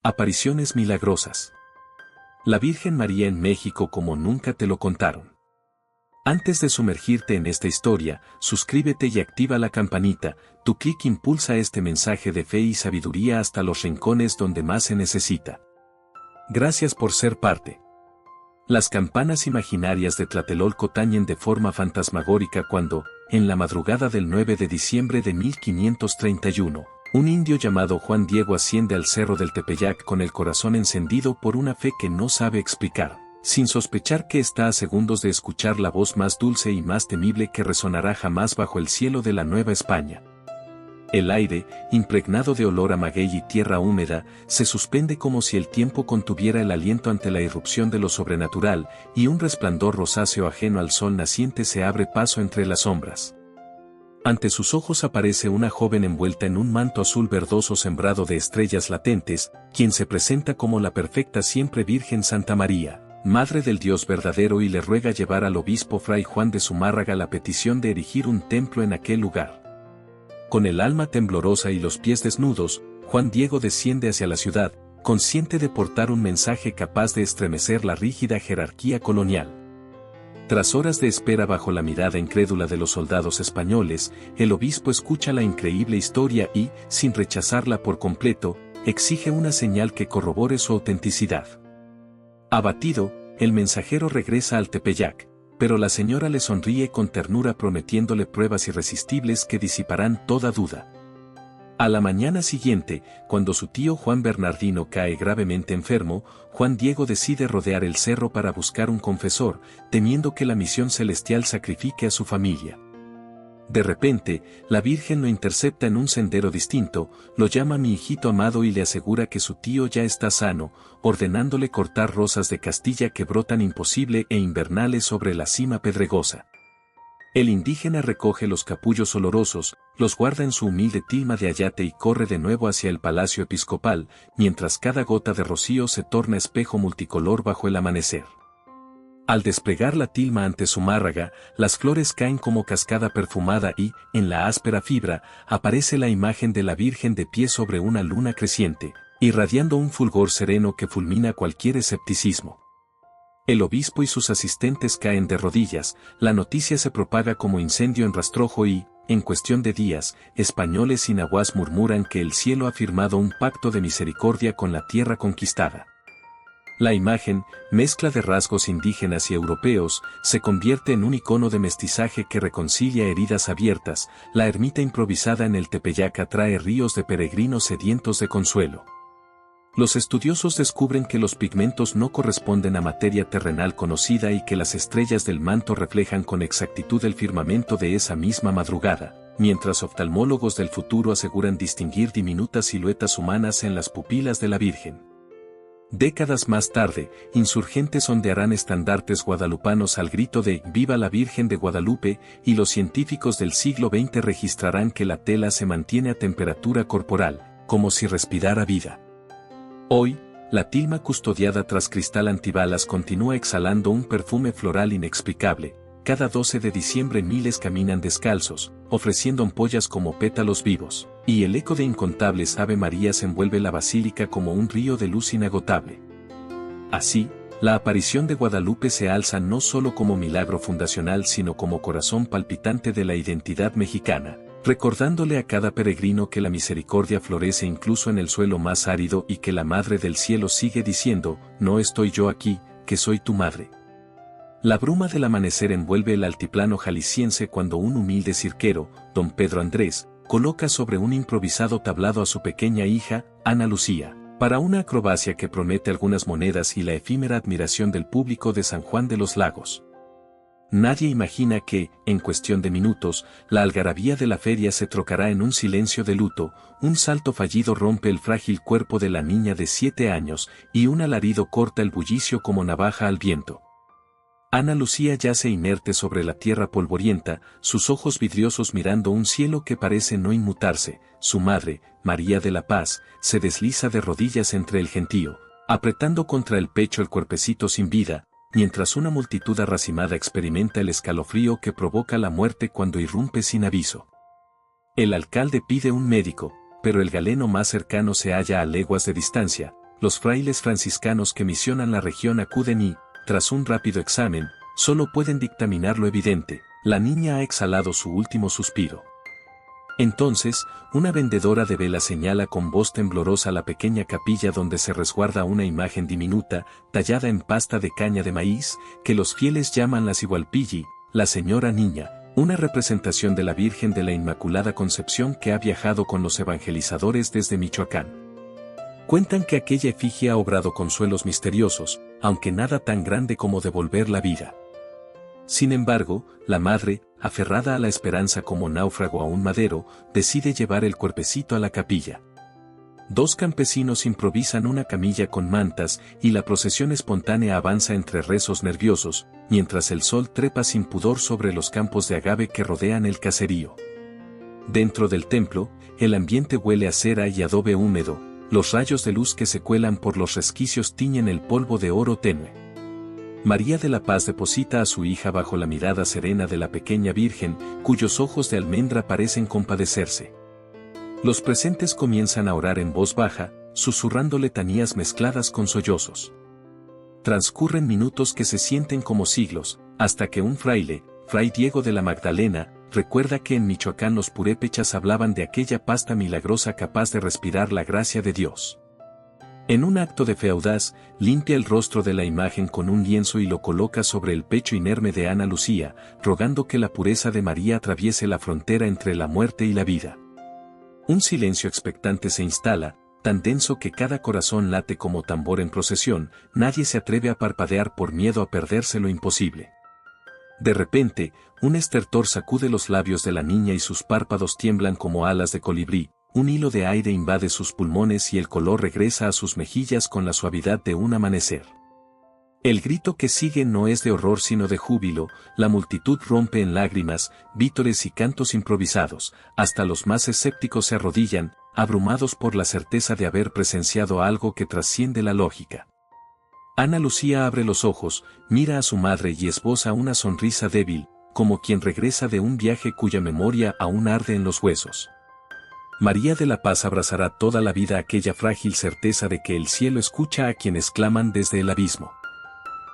Apariciones milagrosas. La Virgen María en México como nunca te lo contaron. Antes de sumergirte en esta historia, suscríbete y activa la campanita. Tu clic impulsa este mensaje de fe y sabiduría hasta los rincones donde más se necesita. Gracias por ser parte. Las campanas imaginarias de Tlatelolco tañen de forma fantasmagórica cuando, en la madrugada del 9 de diciembre de 1531, un indio llamado Juan Diego asciende al cerro del Tepeyac con el corazón encendido por una fe que no sabe explicar, sin sospechar que está a segundos de escuchar la voz más dulce y más temible que resonará jamás bajo el cielo de la Nueva España. El aire, impregnado de olor a maguey y tierra húmeda, se suspende como si el tiempo contuviera el aliento ante la irrupción de lo sobrenatural, y un resplandor rosáceo ajeno al sol naciente se abre paso entre las sombras. Ante sus ojos aparece una joven envuelta en un manto azul verdoso sembrado de estrellas latentes, quien se presenta como la perfecta siempre Virgen Santa María, Madre del Dios verdadero, y le ruega llevar al obispo Fray Juan de Zumárraga la petición de erigir un templo en aquel lugar. Con el alma temblorosa y los pies desnudos, Juan Diego desciende hacia la ciudad, consciente de portar un mensaje capaz de estremecer la rígida jerarquía colonial. Tras horas de espera bajo la mirada incrédula de los soldados españoles, el obispo escucha la increíble historia y, sin rechazarla por completo, exige una señal que corrobore su autenticidad. Abatido, el mensajero regresa al Tepeyac, pero la señora le sonríe con ternura prometiéndole pruebas irresistibles que disiparán toda duda. A la mañana siguiente, cuando su tío Juan Bernardino cae gravemente enfermo, Juan Diego decide rodear el cerro para buscar un confesor, temiendo que la misión celestial sacrifique a su familia. De repente, la Virgen lo intercepta en un sendero distinto, lo llama mi hijito amado y le asegura que su tío ya está sano, ordenándole cortar rosas de Castilla que brotan imposible e invernales sobre la cima pedregosa. El indígena recoge los capullos olorosos, los guarda en su humilde tilma de ayate y corre de nuevo hacia el palacio episcopal, mientras cada gota de rocío se torna espejo multicolor bajo el amanecer. Al desplegar la tilma ante Zumárraga, las flores caen como cascada perfumada y, en la áspera fibra, aparece la imagen de la Virgen de pie sobre una luna creciente, irradiando un fulgor sereno que fulmina cualquier escepticismo. El obispo y sus asistentes caen de rodillas, la noticia se propaga como incendio en rastrojo y, en cuestión de días, españoles y nahuas murmuran que el cielo ha firmado un pacto de misericordia con la tierra conquistada. La imagen, mezcla de rasgos indígenas y europeos, se convierte en un icono de mestizaje que reconcilia heridas abiertas. La ermita improvisada en el Tepeyac atrae ríos de peregrinos sedientos de consuelo. Los estudiosos descubren que los pigmentos no corresponden a materia terrenal conocida y que las estrellas del manto reflejan con exactitud el firmamento de esa misma madrugada, mientras oftalmólogos del futuro aseguran distinguir diminutas siluetas humanas en las pupilas de la Virgen. Décadas más tarde, insurgentes ondearán estandartes guadalupanos al grito de «Viva la Virgen de Guadalupe», y los científicos del siglo XX registrarán que la tela se mantiene a temperatura corporal, como si respirara vida. Hoy, la tilma custodiada tras cristal antibalas continúa exhalando un perfume floral inexplicable. Cada 12 de diciembre miles caminan descalzos, ofreciendo ampollas como pétalos vivos, y el eco de incontables Ave Marías envuelve la basílica como un río de luz inagotable. Así, la aparición de Guadalupe se alza no solo como milagro fundacional sino como corazón palpitante de la identidad mexicana, recordándole a cada peregrino que la misericordia florece incluso en el suelo más árido y que la Madre del Cielo sigue diciendo, no estoy yo aquí, que soy tu madre. La bruma del amanecer envuelve el altiplano jalisciense cuando un humilde cirquero, don Pedro Andrés, coloca sobre un improvisado tablado a su pequeña hija, Ana Lucía, para una acrobacia que promete algunas monedas y la efímera admiración del público de San Juan de los Lagos. Nadie imagina que, en cuestión de minutos, la algarabía de la feria se trocará en un silencio de luto, un salto fallido rompe el frágil cuerpo de la niña de 7 años, y un alarido corta el bullicio como navaja al viento. Ana Lucía yace inerte sobre la tierra polvorienta, sus ojos vidriosos mirando un cielo que parece no inmutarse. Su madre, María de la Paz, se desliza de rodillas entre el gentío, apretando contra el pecho el cuerpecito sin vida, mientras una multitud arracimada experimenta el escalofrío que provoca la muerte cuando irrumpe sin aviso. El alcalde pide un médico, pero el galeno más cercano se halla a leguas de distancia. los frailes franciscanos que misionan la región acuden y, tras un rápido examen, solo pueden dictaminar lo evidente: la niña ha exhalado su último suspiro. Entonces, una vendedora de velas señala con voz temblorosa la pequeña capilla donde se resguarda una imagen diminuta, tallada en pasta de caña de maíz, que los fieles llaman la Sigualpilli, la Señora Niña, una representación de la Virgen de la Inmaculada Concepción que ha viajado con los evangelizadores desde Michoacán. Cuentan que aquella efigie ha obrado consuelos misteriosos, aunque nada tan grande como devolver la vida. Sin embargo, la madre, aferrada a la esperanza como náufrago a un madero, decide llevar el cuerpecito a la capilla. 2 campesinos improvisan una camilla con mantas y la procesión espontánea avanza entre rezos nerviosos, mientras el sol trepa sin pudor sobre los campos de agave que rodean el caserío. Dentro del templo, el ambiente huele a cera y adobe húmedo, los rayos de luz que se cuelan por los resquicios tiñen el polvo de oro tenue. María de la Paz deposita a su hija bajo la mirada serena de la pequeña Virgen, cuyos ojos de almendra parecen compadecerse. Los presentes comienzan a orar en voz baja, susurrando letanías mezcladas con sollozos. Transcurren minutos que se sienten como siglos, hasta que un fraile, Fray Diego de la Magdalena, recuerda que en Michoacán los purépechas hablaban de aquella pasta milagrosa capaz de respirar la gracia de Dios. En un acto de fe audaz, limpia el rostro de la imagen con un lienzo y lo coloca sobre el pecho inerme de Ana Lucía, rogando que la pureza de María atraviese la frontera entre la muerte y la vida. Un silencio expectante se instala, tan denso que cada corazón late como tambor en procesión, nadie se atreve a parpadear por miedo a perderse lo imposible. De repente, un estertor sacude los labios de la niña y sus párpados tiemblan como alas de colibrí. Un hilo de aire invade sus pulmones y el color regresa a sus mejillas con la suavidad de un amanecer. El grito que sigue no es de horror sino de júbilo, la multitud rompe en lágrimas, vítores y cantos improvisados, hasta los más escépticos se arrodillan, abrumados por la certeza de haber presenciado algo que trasciende la lógica. Ana Lucía abre los ojos, mira a su madre y esboza una sonrisa débil, como quien regresa de un viaje cuya memoria aún arde en los huesos. María de la Paz abrazará toda la vida aquella frágil certeza de que el cielo escucha a quienes claman desde el abismo.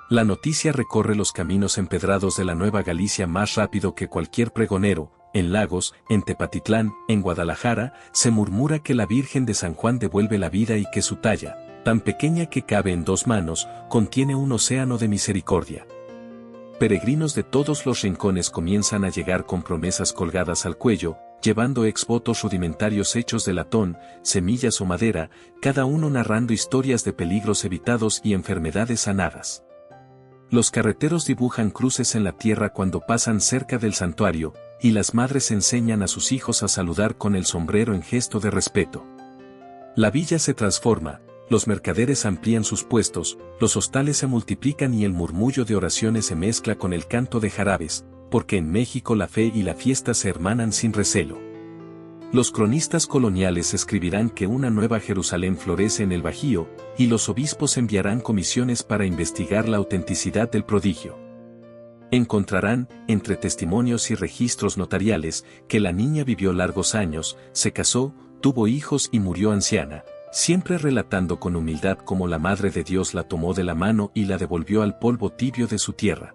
La noticia recorre los caminos empedrados de la Nueva Galicia más rápido que cualquier pregonero. En Lagos, en Tepatitlán, en Guadalajara, se murmura que la Virgen de San Juan devuelve la vida y que su talla, tan pequeña que cabe en 2 manos, contiene un océano de misericordia. Peregrinos de todos los rincones comienzan a llegar con promesas colgadas al cuello, llevando exvotos rudimentarios hechos de latón, semillas o madera, cada uno narrando historias de peligros evitados y enfermedades sanadas. Los carreteros dibujan cruces en la tierra cuando pasan cerca del santuario, y las madres enseñan a sus hijos a saludar con el sombrero en gesto de respeto. La villa se transforma, los mercaderes amplían sus puestos, los hostales se multiplican y el murmullo de oraciones se mezcla con el canto de jarabes, porque en México la fe y la fiesta se hermanan sin recelo. Los cronistas coloniales escribirán que una nueva Jerusalén florece en el Bajío, y los obispos enviarán comisiones para investigar la autenticidad del prodigio. Encontrarán, entre testimonios y registros notariales, que la niña vivió largos años, se casó, tuvo hijos y murió anciana, siempre relatando con humildad cómo la Madre de Dios la tomó de la mano y la devolvió al polvo tibio de su tierra.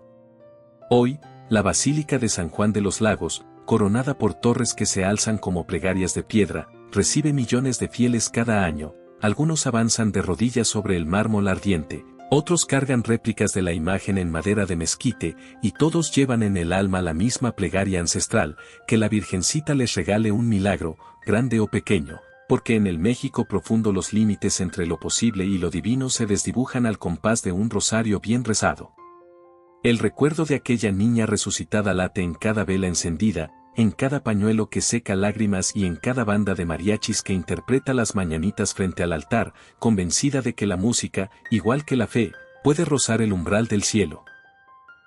Hoy, la Basílica de San Juan de los Lagos, coronada por torres que se alzan como plegarias de piedra, recibe millones de fieles cada año. Algunos avanzan de rodillas sobre el mármol ardiente, otros cargan réplicas de la imagen en madera de mezquite, y todos llevan en el alma la misma plegaria ancestral: que la Virgencita les regale un milagro, grande o pequeño, porque en el México profundo los límites entre lo posible y lo divino se desdibujan al compás de un rosario bien rezado. El recuerdo de aquella niña resucitada late en cada vela encendida, en cada pañuelo que seca lágrimas y en cada banda de mariachis que interpreta las mañanitas frente al altar, convencida de que la música, igual que la fe, puede rozar el umbral del cielo.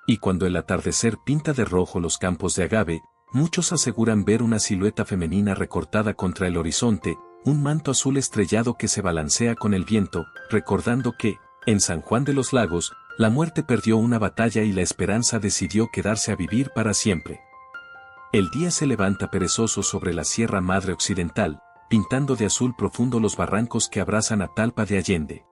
Y cuando el atardecer pinta de rojo los campos de agave, muchos aseguran ver una silueta femenina recortada contra el horizonte, un manto azul estrellado que se balancea con el viento, recordando que, en San Juan de los Lagos, la muerte perdió una batalla y la esperanza decidió quedarse a vivir para siempre. El día se levanta perezoso sobre la Sierra Madre Occidental, pintando de azul profundo los barrancos que abrazan a Talpa de Allende.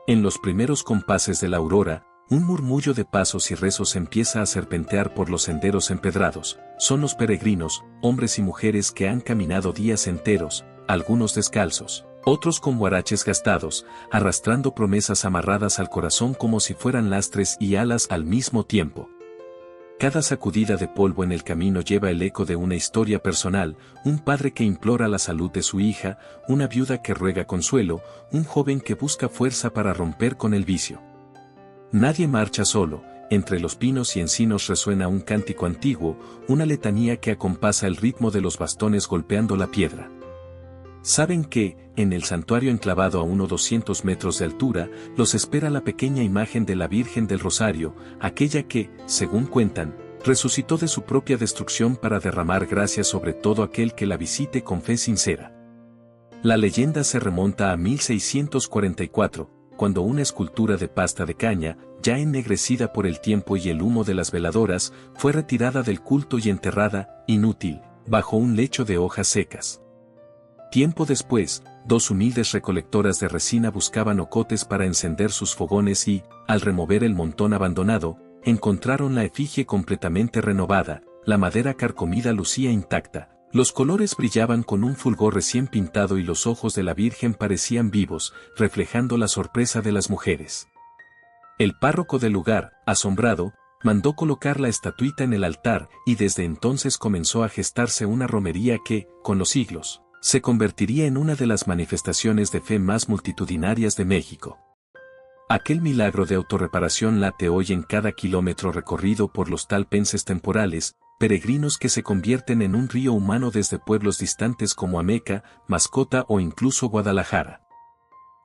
En los primeros compases de la aurora, un murmullo de pasos y rezos empieza a serpentear por los senderos empedrados. Son los peregrinos, hombres y mujeres que han caminado días enteros, algunos descalzos, otros con huaraches gastados, arrastrando promesas amarradas al corazón como si fueran lastres y alas al mismo tiempo. Cada sacudida de polvo en el camino lleva el eco de una historia personal, un padre que implora la salud de su hija, una viuda que ruega consuelo, un joven que busca fuerza para romper con el vicio. Nadie marcha solo, entre los pinos y encinos resuena un cántico antiguo, una letanía que acompasa el ritmo de los bastones golpeando la piedra. Saben que, en el santuario enclavado a unos 200 metros de altura, los espera la pequeña imagen de la Virgen del Rosario, aquella que, según cuentan, resucitó de su propia destrucción para derramar gracia sobre todo aquel que la visite con fe sincera. La leyenda se remonta a 1644, cuando una escultura de pasta de caña, ya ennegrecida por el tiempo y el humo de las veladoras, fue retirada del culto y enterrada, inútil, bajo un lecho de hojas secas. Tiempo después, dos humildes recolectoras de resina buscaban ocotes para encender sus fogones y, al remover el montón abandonado, encontraron la efigie completamente renovada, la madera carcomida lucía intacta, los colores brillaban con un fulgor recién pintado y los ojos de la Virgen parecían vivos, reflejando la sorpresa de las mujeres. El párroco del lugar, asombrado, mandó colocar la estatuita en el altar y desde entonces comenzó a gestarse una romería que, con los siglos, se convertiría en una de las manifestaciones de fe más multitudinarias de México. Aquel milagro de autorreparación late hoy en cada kilómetro recorrido por los talpenses temporales, peregrinos que se convierten en un río humano desde pueblos distantes como Ameca, Mascota o incluso Guadalajara.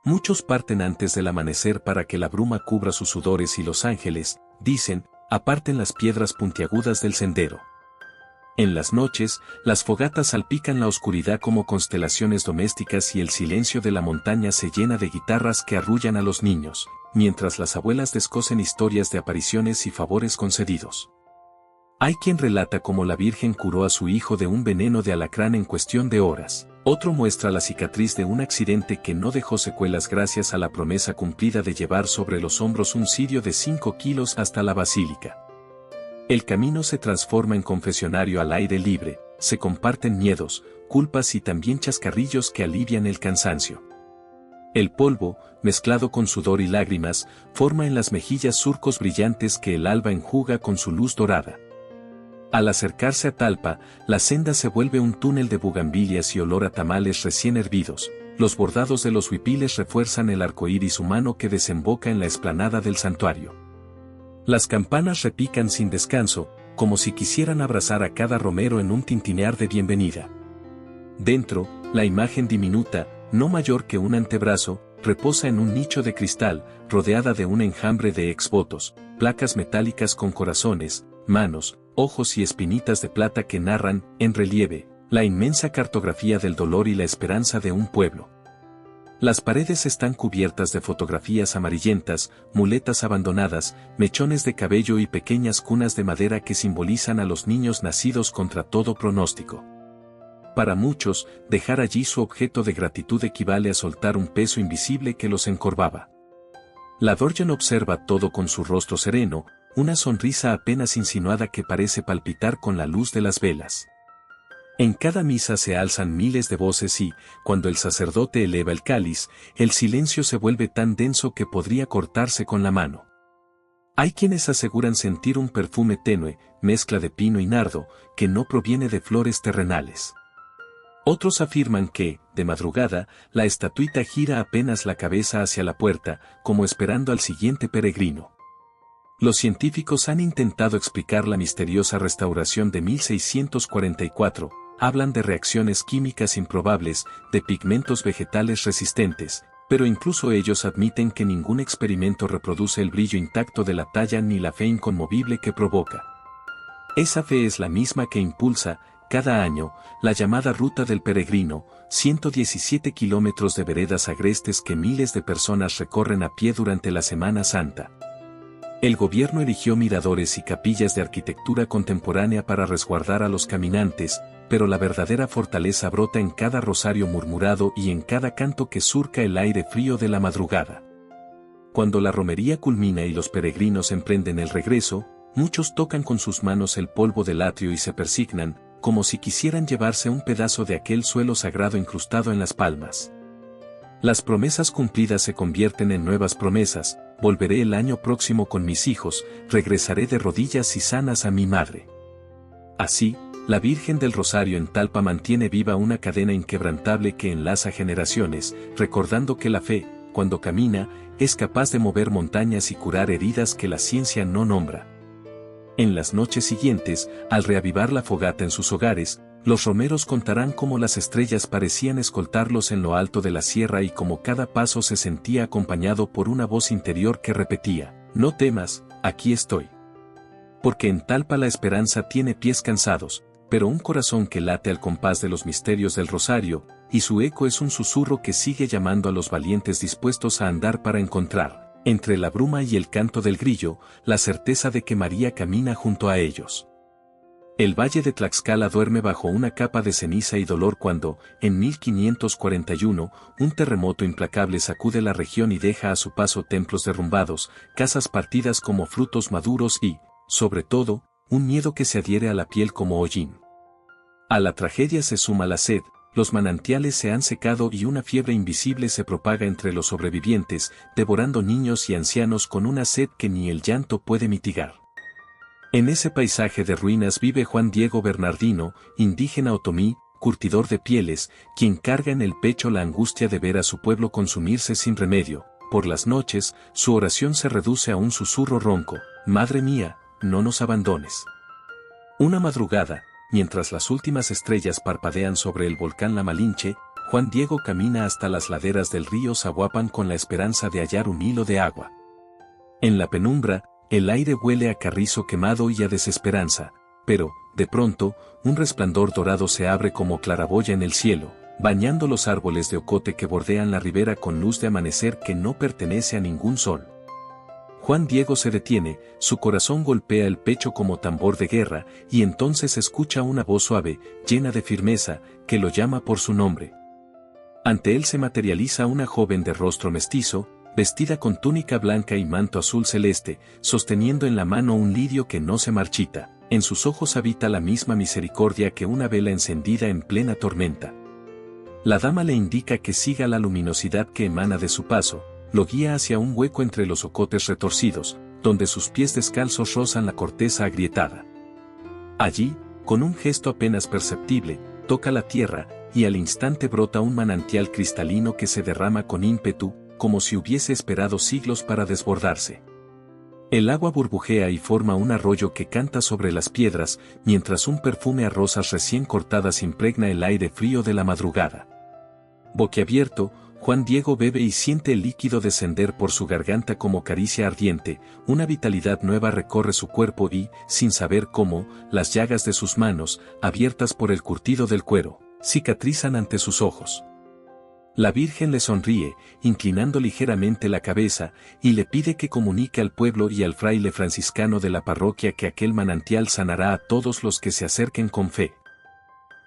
Muchos parten antes del amanecer para que la bruma cubra sus sudores y los ángeles, dicen, aparten las piedras puntiagudas del sendero. En las noches, las fogatas salpican la oscuridad como constelaciones domésticas y el silencio de la montaña se llena de guitarras que arrullan a los niños, mientras las abuelas descosen historias de apariciones y favores concedidos. Hay quien relata cómo la Virgen curó a su hijo de un veneno de alacrán en cuestión de horas. Otro muestra la cicatriz de un accidente que no dejó secuelas gracias a la promesa cumplida de llevar sobre los hombros un cirio de 5 kilos hasta la basílica. El camino se transforma en confesionario al aire libre, se comparten miedos, culpas y también chascarrillos que alivian el cansancio. El polvo, mezclado con sudor y lágrimas, forma en las mejillas surcos brillantes que el alba enjuga con su luz dorada. Al acercarse a Talpa, la senda se vuelve un túnel de bugambilias y olor a tamales recién hervidos. Los bordados de los huipiles refuerzan el arcoíris humano que desemboca en la explanada del santuario. Las campanas repican sin descanso, como si quisieran abrazar a cada romero en un tintinear de bienvenida. Dentro, la imagen diminuta, no mayor que un antebrazo, reposa en un nicho de cristal, rodeada de un enjambre de exvotos, placas metálicas con corazones, manos, ojos y espinitas de plata que narran, en relieve, la inmensa cartografía del dolor y la esperanza de un pueblo. Las paredes están cubiertas de fotografías amarillentas, muletas abandonadas, mechones de cabello y pequeñas cunas de madera que simbolizan a los niños nacidos contra todo pronóstico. Para muchos, dejar allí su objeto de gratitud equivale a soltar un peso invisible que los encorvaba. La Virgen observa todo con su rostro sereno, una sonrisa apenas insinuada que parece palpitar con la luz de las velas. En cada misa se alzan miles de voces y, cuando el sacerdote eleva el cáliz, el silencio se vuelve tan denso que podría cortarse con la mano. Hay quienes aseguran sentir un perfume tenue, mezcla de pino y nardo, que no proviene de flores terrenales. Otros afirman que, de madrugada, la estatuita gira apenas la cabeza hacia la puerta, como esperando al siguiente peregrino. Los científicos han intentado explicar la misteriosa restauración de 1644, hablan de reacciones químicas improbables, de pigmentos vegetales resistentes, pero incluso ellos admiten que ningún experimento reproduce el brillo intacto de la talla ni la fe inconmovible que provoca. Esa fe es la misma que impulsa, cada año, la llamada Ruta del Peregrino, 117 kilómetros de veredas agrestes que miles de personas recorren a pie durante la Semana Santa. El gobierno erigió miradores y capillas de arquitectura contemporánea para resguardar a los caminantes, pero la verdadera fortaleza brota en cada rosario murmurado y en cada canto que surca el aire frío de la madrugada. Cuando la romería culmina y los peregrinos emprenden el regreso, muchos tocan con sus manos el polvo del atrio y se persignan, como si quisieran llevarse un pedazo de aquel suelo sagrado incrustado en las palmas. Las promesas cumplidas se convierten en nuevas promesas: volveré el año próximo con mis hijos, regresaré de rodillas y sanas a mi madre. Así, la Virgen del Rosario en Talpa mantiene viva una cadena inquebrantable que enlaza generaciones, recordando que la fe, cuando camina, es capaz de mover montañas y curar heridas que la ciencia no nombra. En las noches siguientes, al reavivar la fogata en sus hogares, los romeros contarán cómo las estrellas parecían escoltarlos en lo alto de la sierra y cómo cada paso se sentía acompañado por una voz interior que repetía: no temas, aquí estoy. Porque en Talpa la esperanza tiene pies cansados, pero un corazón que late al compás de los misterios del Rosario, y su eco es un susurro que sigue llamando a los valientes dispuestos a andar para encontrar, entre la bruma y el canto del grillo, la certeza de que María camina junto a ellos. El valle de Tlaxcala duerme bajo una capa de ceniza y dolor cuando, en 1541, un terremoto implacable sacude la región y deja a su paso templos derrumbados, casas partidas como frutos maduros y, sobre todo, un miedo que se adhiere a la piel como hollín. A la tragedia se suma la sed, los manantiales se han secado y una fiebre invisible se propaga entre los sobrevivientes, devorando niños y ancianos con una sed que ni el llanto puede mitigar. En ese paisaje de ruinas vive Juan Diego Bernardino, indígena otomí, curtidor de pieles, quien carga en el pecho la angustia de ver a su pueblo consumirse sin remedio. Por las noches, su oración se reduce a un susurro ronco: Madre mía, no nos abandones. Una madrugada, mientras las últimas estrellas parpadean sobre el volcán La Malinche, Juan Diego camina hasta las laderas del río Zahuapan con la esperanza de hallar un hilo de agua. En la penumbra, el aire huele a carrizo quemado y a desesperanza, pero, de pronto, un resplandor dorado se abre como claraboya en el cielo, bañando los árboles de ocote que bordean la ribera con luz de amanecer que no pertenece a ningún sol. Juan Diego se detiene, su corazón golpea el pecho como tambor de guerra, y entonces escucha una voz suave, llena de firmeza, que lo llama por su nombre. Ante él se materializa una joven de rostro mestizo, vestida con túnica blanca y manto azul celeste, sosteniendo en la mano un lirio que no se marchita. En sus ojos habita la misma misericordia que una vela encendida en plena tormenta. La dama le indica que siga la luminosidad que emana de su paso, lo guía hacia un hueco entre los ocotes retorcidos, donde sus pies descalzos rozan la corteza agrietada. Allí, con un gesto apenas perceptible, toca la tierra, y al instante brota un manantial cristalino que se derrama con ímpetu, como si hubiese esperado siglos para desbordarse. El agua burbujea y forma un arroyo que canta sobre las piedras, mientras un perfume a rosas recién cortadas impregna el aire frío de la madrugada. Boquiabierto, Juan Diego bebe y siente el líquido descender por su garganta como caricia ardiente, una vitalidad nueva recorre su cuerpo y, sin saber cómo, las llagas de sus manos, abiertas por el curtido del cuero, cicatrizan ante sus ojos. La Virgen le sonríe, inclinando ligeramente la cabeza, y le pide que comunique al pueblo y al fraile franciscano de la parroquia que aquel manantial sanará a todos los que se acerquen con fe.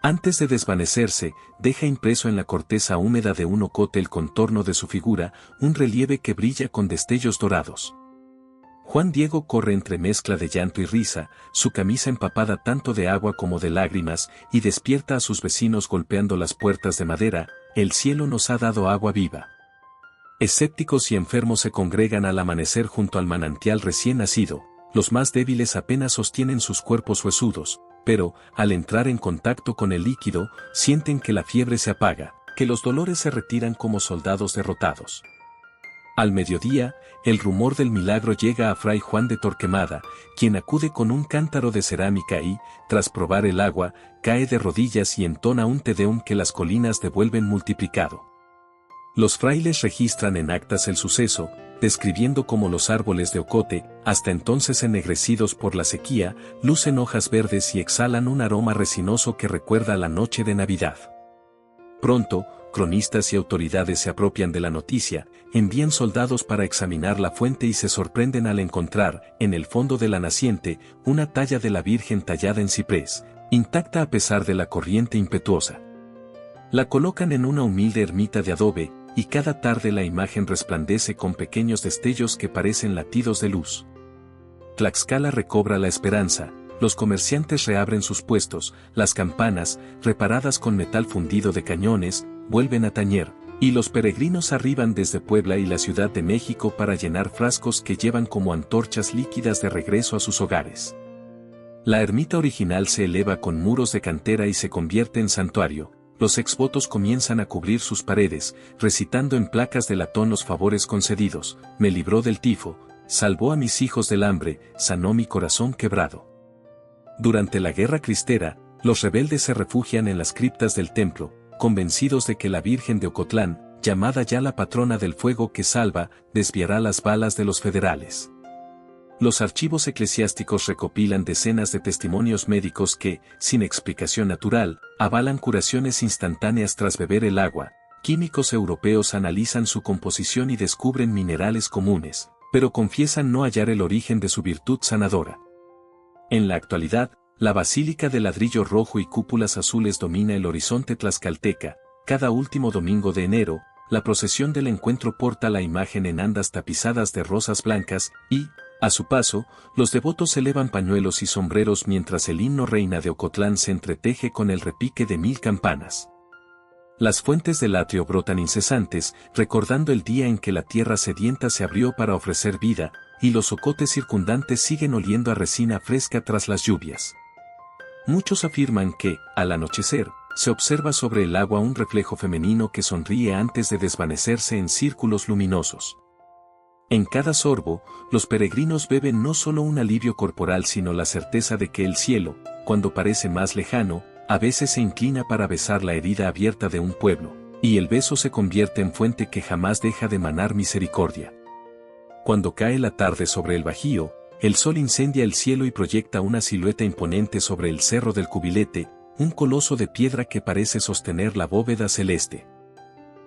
Antes de desvanecerse, deja impreso en la corteza húmeda de un ocote el contorno de su figura, un relieve que brilla con destellos dorados. Juan Diego corre entre mezcla de llanto y risa, su camisa empapada tanto de agua como de lágrimas, y despierta a sus vecinos golpeando las puertas de madera: el cielo nos ha dado agua viva. Escépticos y enfermos se congregan al amanecer junto al manantial recién nacido, los más débiles apenas sostienen sus cuerpos huesudos, pero, al entrar en contacto con el líquido, sienten que la fiebre se apaga, que los dolores se retiran como soldados derrotados. Al mediodía, el rumor del milagro llega a Fray Juan de Torquemada, quien acude con un cántaro de cerámica y, tras probar el agua, cae de rodillas y entona un Te Deum que las colinas devuelven multiplicado. Los frailes registran en actas el suceso, describiendo cómo los árboles de ocote, hasta entonces ennegrecidos por la sequía, lucen hojas verdes y exhalan un aroma resinoso que recuerda a la noche de Navidad. Pronto, cronistas y autoridades se apropian de la noticia, envían soldados para examinar la fuente y se sorprenden al encontrar, en el fondo de la naciente, una talla de la Virgen tallada en ciprés, intacta a pesar de la corriente impetuosa. La colocan en una humilde ermita de adobe, y cada tarde la imagen resplandece con pequeños destellos que parecen latidos de luz. Tlaxcala recobra la esperanza, los comerciantes reabren sus puestos, las campanas, reparadas con metal fundido de cañones, vuelven a tañer, y los peregrinos arriban desde Puebla y la Ciudad de México para llenar frascos que llevan como antorchas líquidas de regreso a sus hogares. La ermita original se eleva con muros de cantera y se convierte en santuario. Los exvotos comienzan a cubrir sus paredes, recitando en placas de latón los favores concedidos: me libró del tifo, salvó a mis hijos del hambre, sanó mi corazón quebrado. Durante la Guerra Cristera, los rebeldes se refugian en las criptas del templo, convencidos de que la Virgen de Ocotlán, llamada ya la patrona del fuego que salva, desviará las balas de los federales. Los archivos eclesiásticos recopilan decenas de testimonios médicos que, sin explicación natural, avalan curaciones instantáneas tras beber el agua. Químicos europeos analizan su composición y descubren minerales comunes, pero confiesan no hallar el origen de su virtud sanadora. En la actualidad, la basílica de ladrillo rojo y cúpulas azules domina el horizonte tlaxcalteca. Cada último domingo de enero, la procesión del encuentro porta la imagen en andas tapizadas de rosas blancas y, a su paso, los devotos elevan pañuelos y sombreros mientras el himno Reina de Ocotlán se entreteje con el repique de 1000 campanas. Las fuentes del atrio brotan incesantes, recordando el día en que la tierra sedienta se abrió para ofrecer vida, y los ocotes circundantes siguen oliendo a resina fresca tras las lluvias. Muchos afirman que, al anochecer, se observa sobre el agua un reflejo femenino que sonríe antes de desvanecerse en círculos luminosos. En cada sorbo, los peregrinos beben no solo un alivio corporal sino la certeza de que el cielo, cuando parece más lejano, a veces se inclina para besar la herida abierta de un pueblo, y el beso se convierte en fuente que jamás deja de manar misericordia. Cuando cae la tarde sobre el Bajío, el sol incendia el cielo y proyecta una silueta imponente sobre el cerro del Cubilete, un coloso de piedra que parece sostener la bóveda celeste.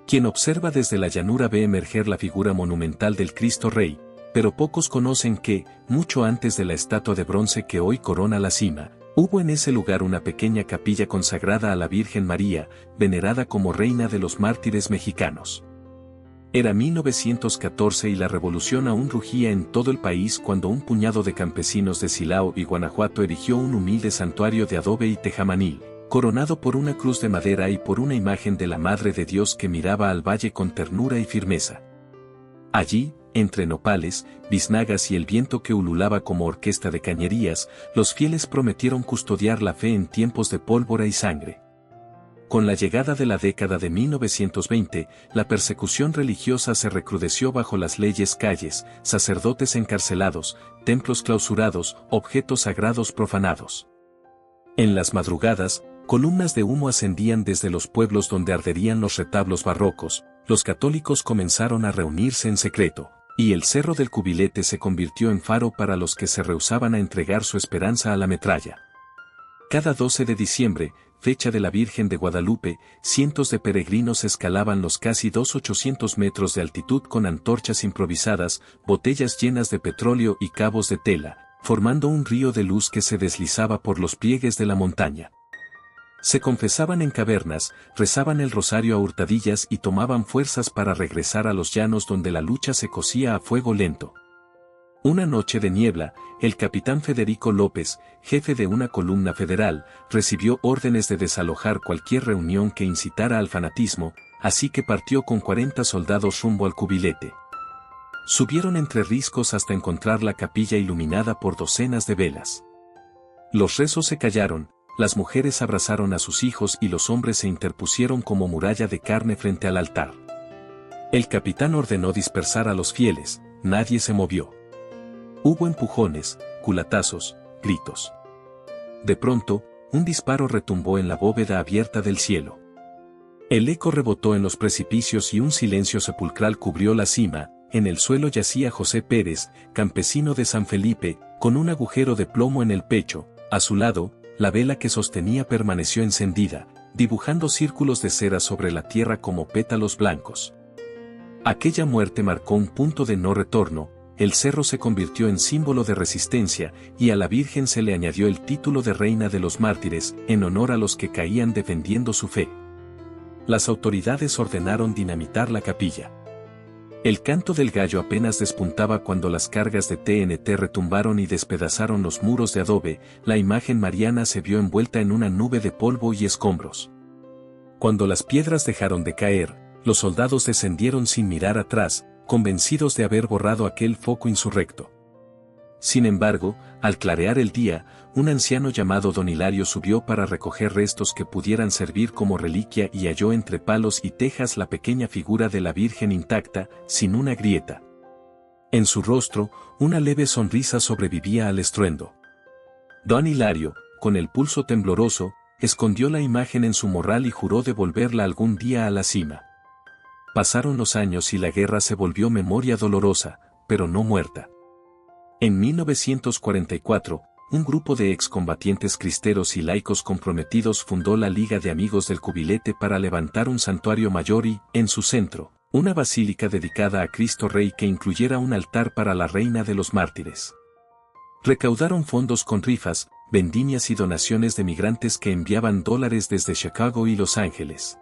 Quien observa desde la llanura ve emerger la figura monumental del Cristo Rey, pero pocos conocen que, mucho antes de la estatua de bronce que hoy corona la cima, hubo en ese lugar una pequeña capilla consagrada a la Virgen María, venerada como reina de los mártires mexicanos. Era 1914 y la revolución aún rugía en todo el país cuando un puñado de campesinos de Silao y Guanajuato erigió un humilde santuario de adobe y tejamanil, coronado por una cruz de madera y por una imagen de la Madre de Dios que miraba al valle con ternura y firmeza. Allí, entre nopales, biznagas y el viento que ululaba como orquesta de cañerías, los fieles prometieron custodiar la fe en tiempos de pólvora y sangre. Con la llegada de la década de 1920, la persecución religiosa se recrudeció bajo las leyes, calles, sacerdotes encarcelados, templos clausurados, objetos sagrados profanados. En las madrugadas, columnas de humo ascendían desde los pueblos donde arderían los retablos barrocos, los católicos comenzaron a reunirse en secreto, y el Cerro del Cubilete se convirtió en faro para los que se rehusaban a entregar su esperanza a la metralla. Cada 12 de diciembre, fecha de la Virgen de Guadalupe, cientos de peregrinos escalaban los casi 200-800 metros de altitud con antorchas improvisadas, botellas llenas de petróleo y cabos de tela, formando un río de luz que se deslizaba por los pliegues de la montaña. Se confesaban en cavernas, rezaban el rosario a hurtadillas y tomaban fuerzas para regresar a los llanos donde la lucha se cocía a fuego lento. Una noche de niebla, el capitán Federico López, jefe de una columna federal, recibió órdenes de desalojar cualquier reunión que incitara al fanatismo, así que partió con 40 soldados rumbo al Cubilete. Subieron entre riscos hasta encontrar la capilla iluminada por docenas de velas. Los rezos se callaron, las mujeres abrazaron a sus hijos y los hombres se interpusieron como muralla de carne frente al altar. El capitán ordenó dispersar a los fieles, nadie se movió. Hubo empujones, culatazos, gritos. De pronto, un disparo retumbó en la bóveda abierta del cielo. El eco rebotó en los precipicios y un silencio sepulcral cubrió la cima. En el suelo yacía José Pérez, campesino de San Felipe, con un agujero de plomo en el pecho. A su lado, la vela que sostenía permaneció encendida, dibujando círculos de cera sobre la tierra como pétalos blancos. Aquella muerte marcó un punto de no retorno. El cerro se convirtió en símbolo de resistencia, y a la Virgen se le añadió el título de Reina de los Mártires, en honor a los que caían defendiendo su fe. Las autoridades ordenaron dinamitar la capilla. El canto del gallo apenas despuntaba cuando las cargas de TNT retumbaron y despedazaron los muros de adobe. La imagen mariana se vio envuelta en una nube de polvo y escombros. Cuando las piedras dejaron de caer, los soldados descendieron sin mirar atrás, convencidos de haber borrado aquel foco insurrecto. Sin embargo, al clarear el día, un anciano llamado Don Hilario subió para recoger restos que pudieran servir como reliquia y halló entre palos y tejas la pequeña figura de la Virgen intacta, sin una grieta. En su rostro, una leve sonrisa sobrevivía al estruendo. Don Hilario, con el pulso tembloroso, escondió la imagen en su morral y juró devolverla algún día a la cima. Pasaron los años y la guerra se volvió memoria dolorosa, pero no muerta. En 1944, un grupo de excombatientes cristeros y laicos comprometidos fundó la Liga de Amigos del Cubilete para levantar un santuario mayor y, en su centro, una basílica dedicada a Cristo Rey que incluyera un altar para la Reina de los Mártires. Recaudaron fondos con rifas, vendimias y donaciones de migrantes que enviaban dólares desde Chicago y Los Ángeles.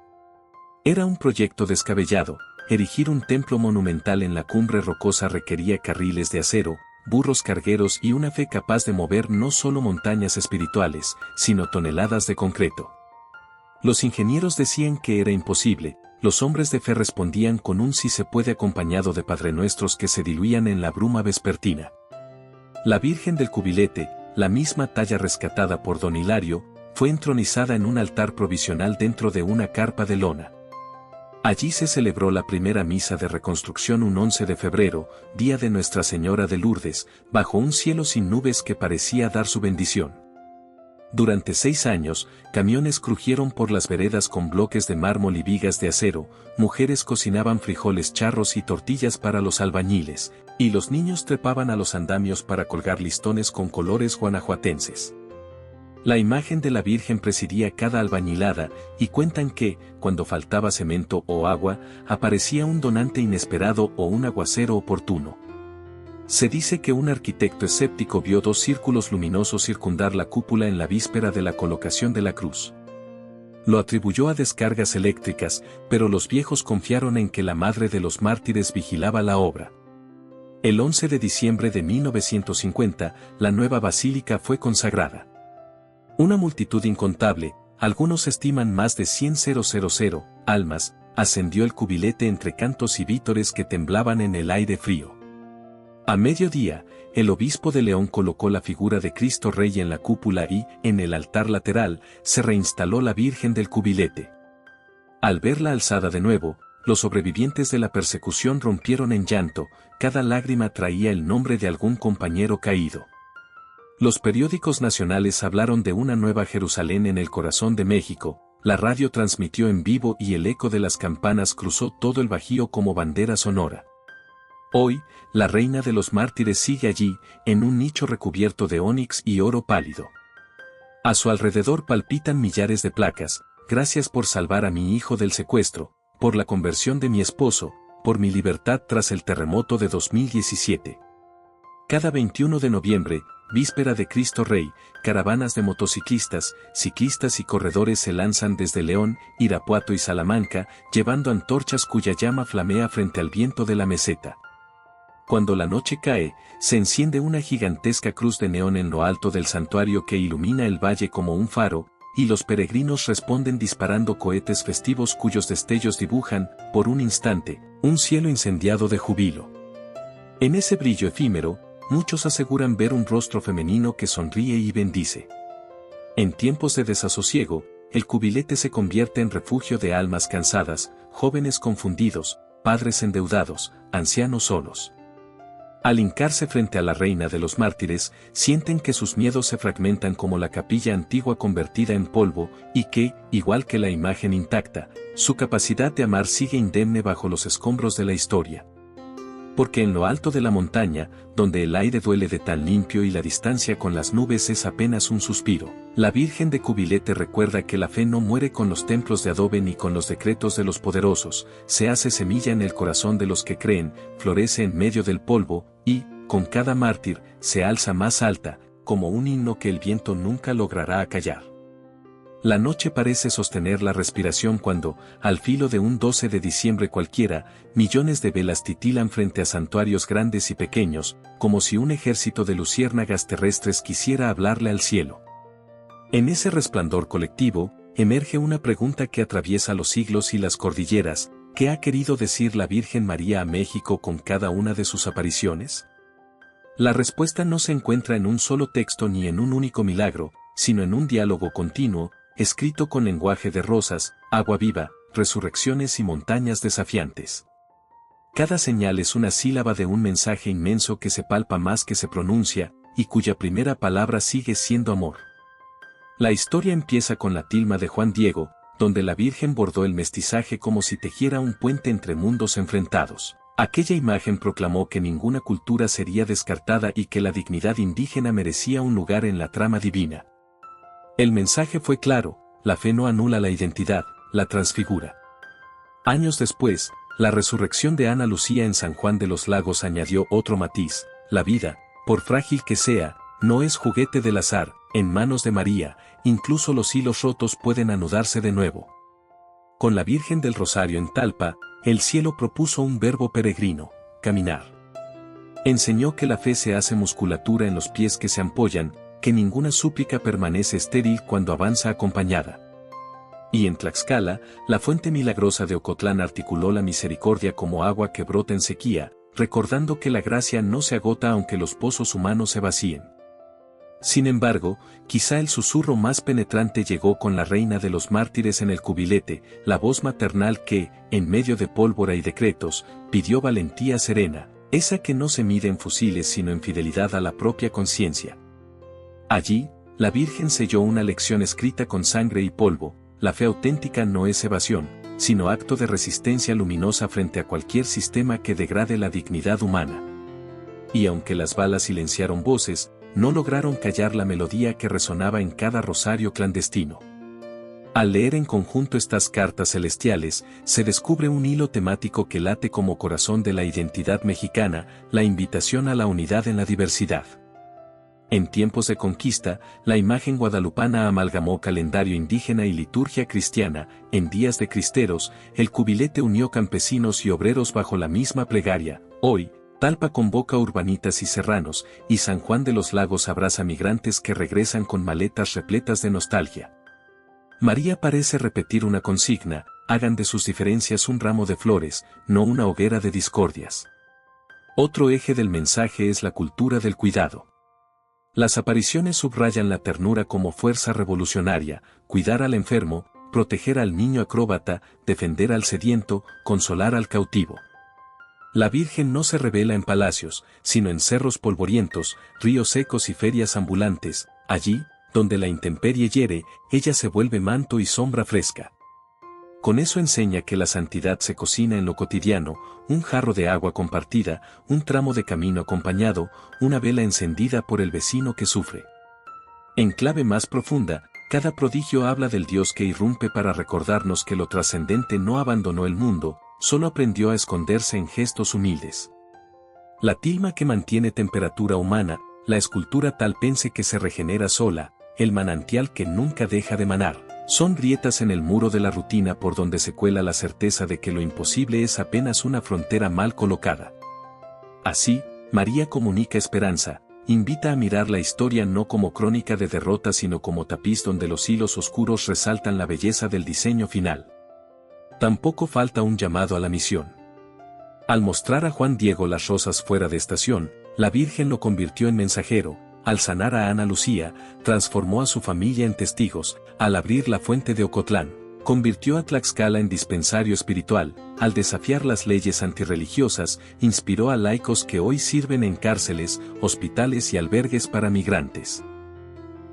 Era un proyecto descabellado. Erigir un templo monumental en la cumbre rocosa requería carriles de acero, burros cargueros y una fe capaz de mover no solo montañas espirituales, sino toneladas de concreto. Los ingenieros decían que era imposible, los hombres de fe respondían con un sí se puede acompañado de padrenuestros que se diluían en la bruma vespertina. La Virgen del Cubilete, la misma talla rescatada por Don Hilario, fue entronizada en un altar provisional dentro de una carpa de lona. Allí se celebró la primera misa de reconstrucción un 11 de febrero, día de Nuestra Señora de Lourdes, bajo un cielo sin nubes que parecía dar su bendición. Durante 6 años, camiones crujieron por las veredas con bloques de mármol y vigas de acero, mujeres cocinaban frijoles charros y tortillas para los albañiles, y los niños trepaban a los andamios para colgar listones con colores guanajuatenses. La imagen de la Virgen presidía cada albañilada, y cuentan que, cuando faltaba cemento o agua, aparecía un donante inesperado o un aguacero oportuno. Se dice que un arquitecto escéptico vio 2 círculos luminosos circundar la cúpula en la víspera de la colocación de la cruz. Lo atribuyó a descargas eléctricas, pero los viejos confiaron en que la Madre de los Mártires vigilaba la obra. El 11 de diciembre de 1950, la nueva basílica fue consagrada. Una multitud incontable, algunos estiman más de 100,000 almas, ascendió el cubilete entre cantos y vítores que temblaban en el aire frío. A mediodía, el obispo de León colocó la figura de Cristo Rey en la cúpula y, en el altar lateral, se reinstaló la Virgen del Cubilete. Al verla alzada de nuevo, los sobrevivientes de la persecución rompieron en llanto, cada lágrima traía el nombre de algún compañero caído. Los periódicos nacionales hablaron de una nueva Jerusalén en el corazón de México, la radio transmitió en vivo y el eco de las campanas cruzó todo el Bajío como bandera sonora. Hoy, la Reina de los Mártires sigue allí, en un nicho recubierto de ónix y oro pálido. A su alrededor palpitan millares de placas, gracias por salvar a mi hijo del secuestro, por la conversión de mi esposo, por mi libertad tras el terremoto de 2017. Cada 21 de noviembre, víspera de Cristo Rey, caravanas de motociclistas, ciclistas y corredores se lanzan desde León, Irapuato y Salamanca, llevando antorchas cuya llama flamea frente al viento de la meseta. Cuando la noche cae, se enciende una gigantesca cruz de neón en lo alto del santuario que ilumina el valle como un faro, y los peregrinos responden disparando cohetes festivos cuyos destellos dibujan, por un instante, un cielo incendiado de júbilo. En ese brillo efímero, muchos aseguran ver un rostro femenino que sonríe y bendice. En tiempos de desasosiego, el cubilete se convierte en refugio de almas cansadas, jóvenes confundidos, padres endeudados, ancianos solos. Al hincarse frente a la Reina de los Mártires, sienten que sus miedos se fragmentan como la capilla antigua convertida en polvo, y que, igual que la imagen intacta, su capacidad de amar sigue indemne bajo los escombros de la historia. Porque en lo alto de la montaña, donde el aire duele de tan limpio y la distancia con las nubes es apenas un suspiro, la Virgen de Cubilete recuerda que la fe no muere con los templos de adobe ni con los decretos de los poderosos, se hace semilla en el corazón de los que creen, florece en medio del polvo, y, con cada mártir, se alza más alta, como un himno que el viento nunca logrará acallar. La noche parece sostener la respiración cuando, al filo de un 12 de diciembre cualquiera, millones de velas titilan frente a santuarios grandes y pequeños, como si un ejército de luciérnagas terrestres quisiera hablarle al cielo. En ese resplandor colectivo, emerge una pregunta que atraviesa los siglos y las cordilleras: ¿qué ha querido decir la Virgen María a México con cada una de sus apariciones? La respuesta no se encuentra en un solo texto ni en un único milagro, sino en un diálogo continuo, escrito con lenguaje de rosas, agua viva, resurrecciones y montañas desafiantes. Cada señal es una sílaba de un mensaje inmenso que se palpa más que se pronuncia, y cuya primera palabra sigue siendo amor. La historia empieza con la tilma de Juan Diego, donde la Virgen bordó el mestizaje como si tejiera un puente entre mundos enfrentados. Aquella imagen proclamó que ninguna cultura sería descartada y que la dignidad indígena merecía un lugar en la trama divina. El mensaje fue claro: la fe no anula la identidad, la transfigura. Años después, la resurrección de Ana Lucía en San Juan de los Lagos añadió otro matiz: la vida, por frágil que sea, no es juguete del azar, en manos de María, incluso los hilos rotos pueden anudarse de nuevo. Con la Virgen del Rosario en Talpa, el cielo propuso un verbo peregrino: caminar. Enseñó que la fe se hace musculatura en los pies que se ampollan, que ninguna súplica permanece estéril cuando avanza acompañada. Y en Tlaxcala, la fuente milagrosa de Ocotlán articuló la misericordia como agua que brota en sequía, recordando que la gracia no se agota aunque los pozos humanos se vacíen. Sin embargo, quizá el susurro más penetrante llegó con la reina de los mártires en el cubilete, la voz maternal que, en medio de pólvora y decretos, pidió valentía serena, esa que no se mide en fusiles sino en fidelidad a la propia conciencia. Allí, la Virgen selló una lección escrita con sangre y polvo: la fe auténtica no es evasión, sino acto de resistencia luminosa frente a cualquier sistema que degrade la dignidad humana. Y aunque las balas silenciaron voces, no lograron callar la melodía que resonaba en cada rosario clandestino. Al leer en conjunto estas cartas celestiales, se descubre un hilo temático que late como corazón de la identidad mexicana: la invitación a la unidad en la diversidad. En tiempos de conquista, la imagen guadalupana amalgamó calendario indígena y liturgia cristiana. En días de cristeros, el cubilete unió campesinos y obreros bajo la misma plegaria. Hoy, Talpa convoca urbanitas y serranos, y San Juan de los Lagos abraza migrantes que regresan con maletas repletas de nostalgia. María parece repetir una consigna: hagan de sus diferencias un ramo de flores, no una hoguera de discordias. Otro eje del mensaje es la cultura del cuidado. Las apariciones subrayan la ternura como fuerza revolucionaria: cuidar al enfermo, proteger al niño acróbata, defender al sediento, consolar al cautivo. La Virgen no se revela en palacios, sino en cerros polvorientos, ríos secos y ferias ambulantes. Allí, donde la intemperie hiere, ella se vuelve manto y sombra fresca. Con eso enseña que la santidad se cocina en lo cotidiano: un jarro de agua compartida, un tramo de camino acompañado, una vela encendida por el vecino que sufre. En clave más profunda, cada prodigio habla del Dios que irrumpe para recordarnos que lo trascendente no abandonó el mundo, solo aprendió a esconderse en gestos humildes. La tilma que mantiene temperatura humana, la escultura talpense que se regenera sola, el manantial que nunca deja de manar, son grietas en el muro de la rutina por donde se cuela la certeza de que lo imposible es apenas una frontera mal colocada. Así, María comunica esperanza, invita a mirar la historia no como crónica de derrota sino como tapiz donde los hilos oscuros resaltan la belleza del diseño final. Tampoco falta un llamado a la misión. Al mostrar a Juan Diego las rosas fuera de estación, la Virgen lo convirtió en mensajero. Al sanar a Ana Lucía, transformó a su familia en testigos. Al abrir la fuente de Ocotlán, convirtió a Tlaxcala en dispensario espiritual. Al desafiar las leyes antirreligiosas, inspiró a laicos que hoy sirven en cárceles, hospitales y albergues para migrantes.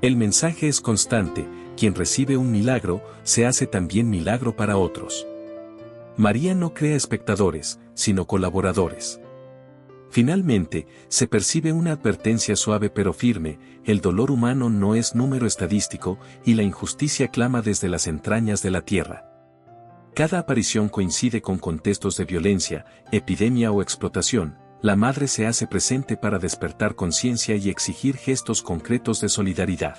El mensaje es constante: quien recibe un milagro, se hace también milagro para otros. María no crea espectadores, sino colaboradores. Finalmente, se percibe una advertencia suave pero firme: el dolor humano no es número estadístico, y la injusticia clama desde las entrañas de la tierra. Cada aparición coincide con contextos de violencia, epidemia o explotación. La Madre se hace presente para despertar conciencia y exigir gestos concretos de solidaridad.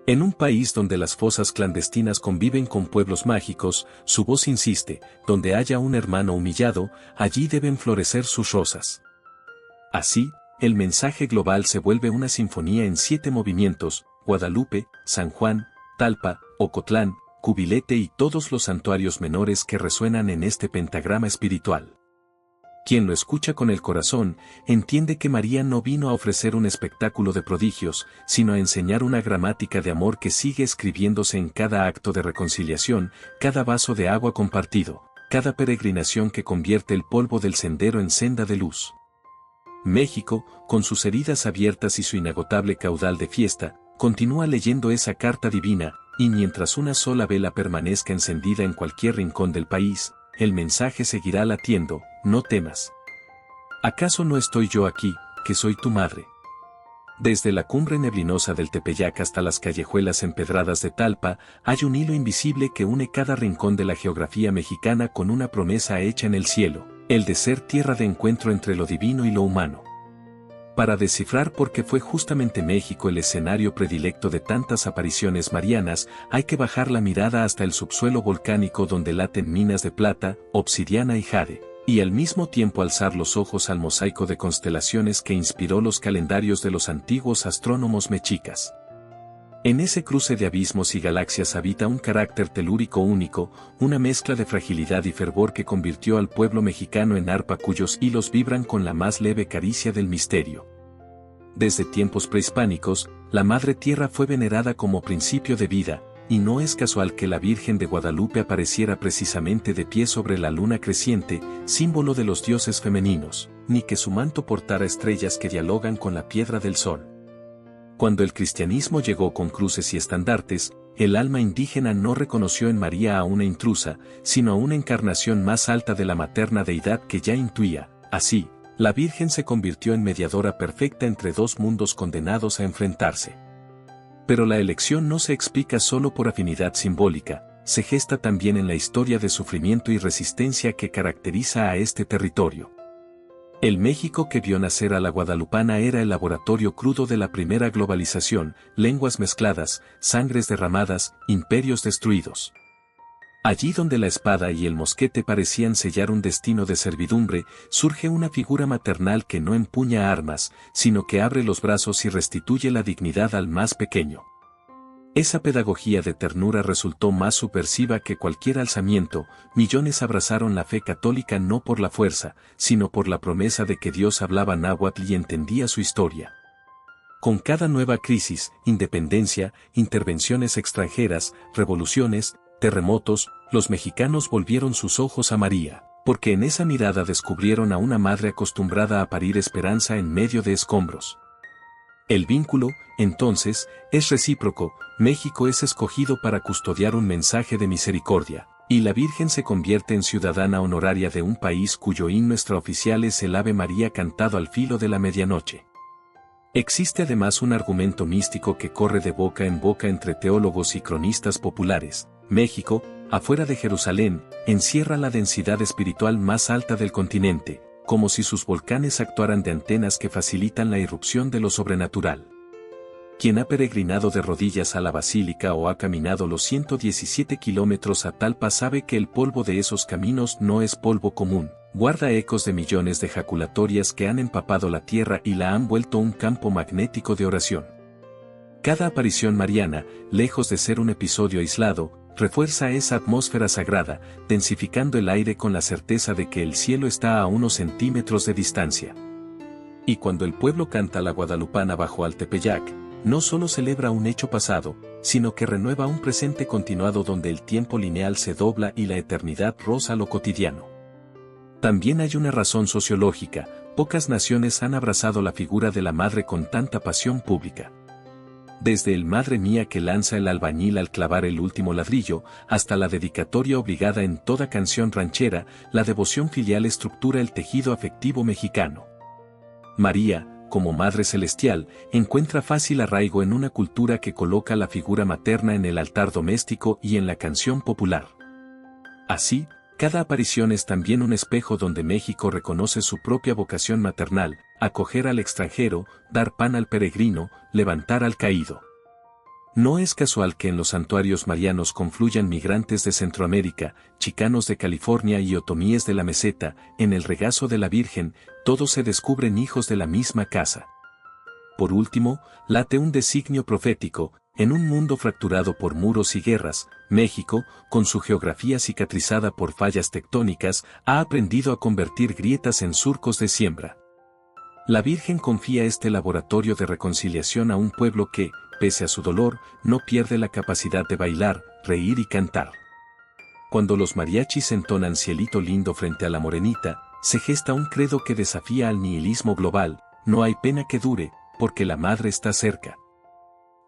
En un país donde las fosas clandestinas conviven con pueblos mágicos, su voz insiste, donde haya un hermano humillado, allí deben florecer sus rosas. Así, el mensaje global se vuelve una sinfonía en 7 movimientos: Guadalupe, San Juan, Talpa, Ocotlán, Cubilete y todos los santuarios menores que resuenan en este pentagrama espiritual. Quien lo escucha con el corazón, entiende que María no vino a ofrecer un espectáculo de prodigios, sino a enseñar una gramática de amor que sigue escribiéndose en cada acto de reconciliación, cada vaso de agua compartido, cada peregrinación que convierte el polvo del sendero en senda de luz. México, con sus heridas abiertas y su inagotable caudal de fiesta, continúa leyendo esa carta divina, y mientras una sola vela permanezca encendida en cualquier rincón del país, el mensaje seguirá latiendo: no temas. ¿Acaso no estoy yo aquí, que soy tu madre? Desde la cumbre neblinosa del Tepeyac hasta las callejuelas empedradas de Talpa, hay un hilo invisible que une cada rincón de la geografía mexicana con una promesa hecha en el cielo, el de ser tierra de encuentro entre lo divino y lo humano. Para descifrar por qué fue justamente México el escenario predilecto de tantas apariciones marianas, hay que bajar la mirada hasta el subsuelo volcánico donde laten minas de plata, obsidiana y jade, y al mismo tiempo alzar los ojos al mosaico de constelaciones que inspiró los calendarios de los antiguos astrónomos mexicas. En ese cruce de abismos y galaxias habita un carácter telúrico único, una mezcla de fragilidad y fervor que convirtió al pueblo mexicano en arpa cuyos hilos vibran con la más leve caricia del misterio. Desde tiempos prehispánicos, la Madre Tierra fue venerada como principio de vida, y no es casual que la Virgen de Guadalupe apareciera precisamente de pie sobre la luna creciente, símbolo de los dioses femeninos, ni que su manto portara estrellas que dialogan con la piedra del sol. Cuando el cristianismo llegó con cruces y estandartes, el alma indígena no reconoció en María a una intrusa, sino a una encarnación más alta de la materna deidad que ya intuía. Así, la Virgen se convirtió en mediadora perfecta entre dos mundos condenados a enfrentarse. Pero la elección no se explica solo por afinidad simbólica, se gesta también en la historia de sufrimiento y resistencia que caracteriza a este territorio. El México que vio nacer a la guadalupana era el laboratorio crudo de la primera globalización: lenguas mezcladas, sangres derramadas, imperios destruidos. Allí donde la espada y el mosquete parecían sellar un destino de servidumbre, surge una figura maternal que no empuña armas, sino que abre los brazos y restituye la dignidad al más pequeño. Esa pedagogía de ternura resultó más subversiva que cualquier alzamiento. Millones abrazaron la fe católica no por la fuerza, sino por la promesa de que Dios hablaba náhuatl y entendía su historia. Con cada nueva crisis, independencia, intervenciones extranjeras, revoluciones, terremotos, los mexicanos volvieron sus ojos a María, porque en esa mirada descubrieron a una madre acostumbrada a parir esperanza en medio de escombros. El vínculo, entonces, es recíproco. México es escogido para custodiar un mensaje de misericordia, y la Virgen se convierte en ciudadana honoraria de un país cuyo himno extraoficial es el Ave María cantado al filo de la medianoche. Existe además un argumento místico que corre de boca en boca entre teólogos y cronistas populares. México, afuera de Jerusalén, encierra la densidad espiritual más alta del continente, como si sus volcanes actuaran de antenas que facilitan la irrupción de lo sobrenatural. Quien ha peregrinado de rodillas a la basílica o ha caminado los 117 kilómetros a Talpa sabe que el polvo de esos caminos no es polvo común, guarda ecos de millones de jaculatorias que han empapado la tierra y la han vuelto un campo magnético de oración. Cada aparición mariana, lejos de ser un episodio aislado, refuerza esa atmósfera sagrada, densificando el aire con la certeza de que el cielo está a unos centímetros de distancia. Y cuando el pueblo canta la guadalupana bajo al Tepeyac, no solo celebra un hecho pasado, sino que renueva un presente continuado donde el tiempo lineal se dobla y la eternidad roza lo cotidiano. También hay una razón sociológica: pocas naciones han abrazado la figura de la madre con tanta pasión pública. Desde el Madre Mía que lanza el albañil al clavar el último ladrillo, hasta la dedicatoria obligada en toda canción ranchera, la devoción filial estructura el tejido afectivo mexicano. María, como Madre Celestial, encuentra fácil arraigo en una cultura que coloca la figura materna en el altar doméstico y en la canción popular. Así, cada aparición es también un espejo donde México reconoce su propia vocación maternal: acoger al extranjero, dar pan al peregrino, levantar al caído. No es casual que en los santuarios marianos confluyan migrantes de Centroamérica, chicanos de California y otomíes de la meseta, en el regazo de la Virgen, todos se descubren hijos de la misma casa. Por último, late un designio profético, en un mundo fracturado por muros y guerras, México, con su geografía cicatrizada por fallas tectónicas, ha aprendido a convertir grietas en surcos de siembra. La Virgen confía este laboratorio de reconciliación a un pueblo que, pese a su dolor, no pierde la capacidad de bailar, reír y cantar. Cuando los mariachis entonan Cielito Lindo frente a la Morenita, se gesta un credo que desafía al nihilismo global: no hay pena que dure, porque la madre está cerca.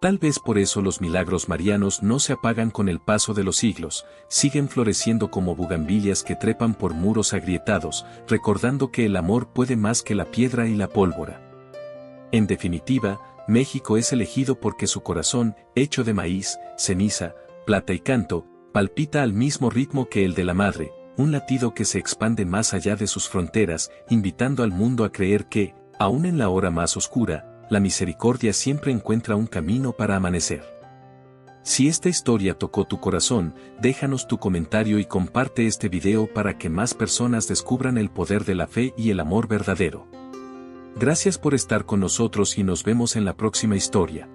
Tal vez por eso los milagros marianos no se apagan con el paso de los siglos, siguen floreciendo como bugambilias que trepan por muros agrietados, recordando que el amor puede más que la piedra y la pólvora. En definitiva, México es elegido porque su corazón, hecho de maíz, ceniza, plata y canto, palpita al mismo ritmo que el de la madre, un latido que se expande más allá de sus fronteras, invitando al mundo a creer que, aun en la hora más oscura, la misericordia siempre encuentra un camino para amanecer. Si esta historia tocó tu corazón, déjanos tu comentario y comparte este video para que más personas descubran el poder de la fe y el amor verdadero. Gracias por estar con nosotros y nos vemos en la próxima historia.